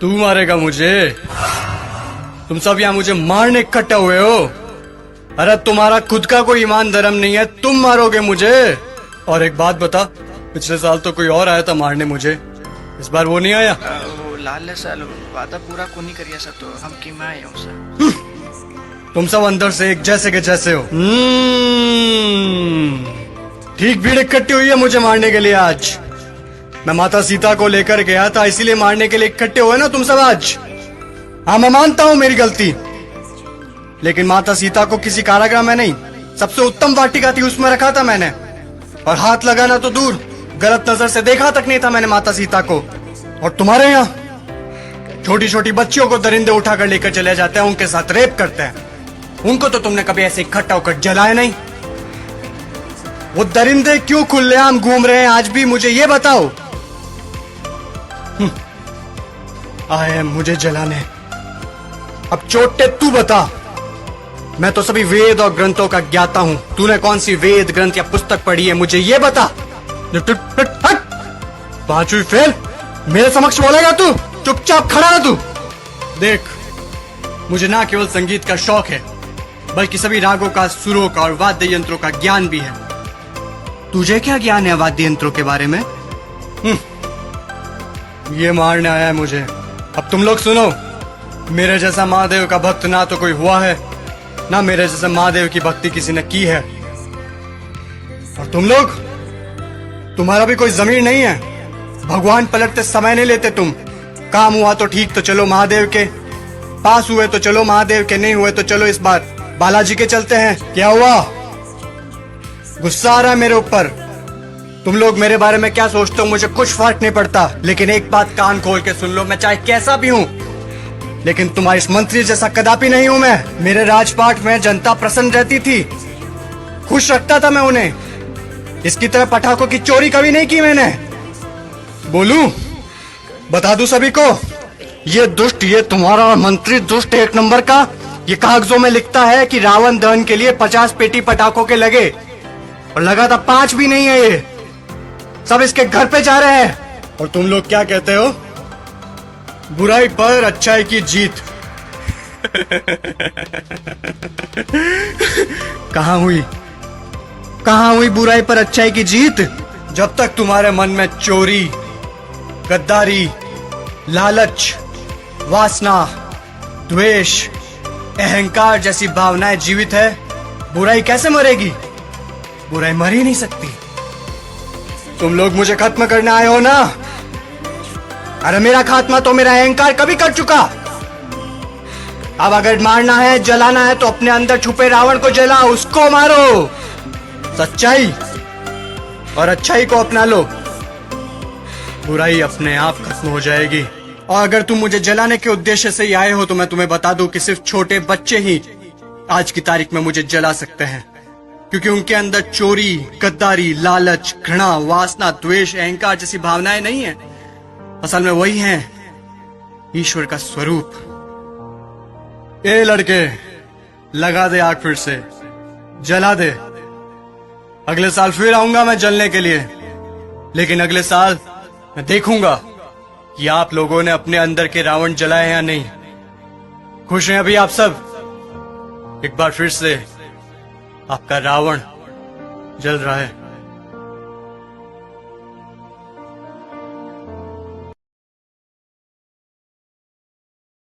तू मारेगा मुझे? तुम सब यहाँ मुझे मारने इकट्ठे हुए हो? अरे तुम्हारा खुद का कोई ईमान धर्म नहीं है, तुम मारोगे मुझे? और एक बात बता, पिछले साल तो कोई और आया था मारने मुझे, इस बार वो नहीं आया? वो लाल साल वादा पूरा को नहीं करिया सर, तो हम कि मैं आया हूँ सर। तुम सब अंदर से एक जैसे के जैसे हो। ठीक भीड़ इकट्ठी हुई है मुझे मारने के लिए आज। मैं माता सीता को लेकर गया था, इसीलिए मारने के लिए इकट्ठे हुए ना तुम सब आज। हाँ, मैं मानता हूँ मेरी गलती, लेकिन माता सीता को किसी कारागृह में नहीं, सबसे उत्तम वाटिका थी उसमें रखा था मैंने। और हाथ लगाना तो दूर, गलत नजर से देखा तक नहीं था मैंने माता सीता को। और तुम्हारे यहाँ छोटी छोटी बच्चियों को दरिंदे उठाकर लेकर चले जाते हैं, उनके साथ रेप करते हैं। उनको तो तुमने कभी ऐसे इकट्ठा होकर जलाया नहीं। वो दरिंदे क्यों खुलेआम घूम रहे हैं आज भी, मुझे ये बताओ। आए मुझे जलाने। अब चोटे तू बता। मैं तो सभी वेद और ग्रंथों का ज्ञाता हूं, तूने कौन सी वेद ग्रंथ या पुस्तक पढ़ी है, मुझे ये बता। पांचवी फेल मेरे समक्ष बोलेगा तू? चुपचाप खड़ा रह तू। देख, मुझे ना केवल संगीत का शौक है, बल्कि सभी रागों का, सुरों का और वाद्य यंत्रों का ज्ञान भी है। तुझे क्या ज्ञान है वाद्य यंत्रों के बारे में? ये मारने आया है मुझे। अब तुम लोग सुनो, मेरे जैसा महादेव का भक्त ना तो कोई हुआ है, ना मेरे जैसे महादेव की भक्ति किसी ने की है। और तुम लोग, तुम्हारा भी कोई जमीर नहीं है। भगवान पलटते समय नहीं लेते तुम। काम हुआ तो ठीक, तो चलो महादेव के पास, हुए तो चलो महादेव के, नहीं हुए तो चलो इस बार बालाजी के चलते हैं। क्या हुआ? गुस्सा आ रहा है मेरे ऊपर? तुम लोग मेरे बारे में क्या सोचते हो मुझे कुछ फर्क नहीं पड़ता, लेकिन एक बात कान खोल के सुन लो, मैं चाहे कैसा भी हूं, लेकिन तुम्हारे इस मंत्री जैसा कदापि नहीं हूं मैं। मेरे राजपाट में जनता प्रसन्न रहती थी, खुश रखता था मैं उन्हें। इसकी तरह पटाखों की चोरी कभी नहीं की मैंने। बोलूं, बता दूं सभी को, ये दुष्ट, ये तुम्हारा मंत्री दुष्ट एक नंबर का, ये कागजों में लिखता है कि रावण दहन के लिए 50 पेटी पटाखों के लगे, और लगा था 5 भी नहीं है, ये सब इसके घर पे जा रहे हैं। और तुम लोग क्या कहते हो? बुराई पर अच्छाई की जीत। कहां हुई, कहां हुई बुराई पर अच्छाई की जीत? जब तक तुम्हारे मन में चोरी, गद्दारी, लालच, वासना, द्वेष, अहंकार जैसी भावनाएं जीवित है, बुराई कैसे मरेगी? बुराई मर ही नहीं सकती। तुम लोग मुझे खत्म करने आए हो ना? अरे मेरा खात्मा तो मेरा अहंकार कभी कर चुका। अब अगर मारना है, जलाना है, तो अपने अंदर छुपे रावण को जलाओ, उसको मारो। सच्चाई और अच्छाई को अपना लो, बुराई अपने आप खत्म हो जाएगी। और अगर तुम मुझे जलाने के उद्देश्य से ही आए हो, तो मैं तुम्हें बता दूं कि सिर्फ छोटे बच्चे ही आज की तारीख में मुझे जला सकते हैं, क्योंकि उनके अंदर चोरी, गद्दारी, लालच, घृणा, वासना, द्वेष, अहंकार जैसी भावनाएं नहीं है। असल में वही हैं ईश्वर का स्वरूप। ए लड़के, लगा दे आग, फिर से जला दे। अगले साल फिर आऊंगा मैं जलने के लिए, लेकिन अगले साल मैं देखूंगा कि आप लोगों ने अपने अंदर के रावण जलाए या नहीं। खुश हैं अभी आप सब? एक बार फिर से आपका रावण जल रहा है।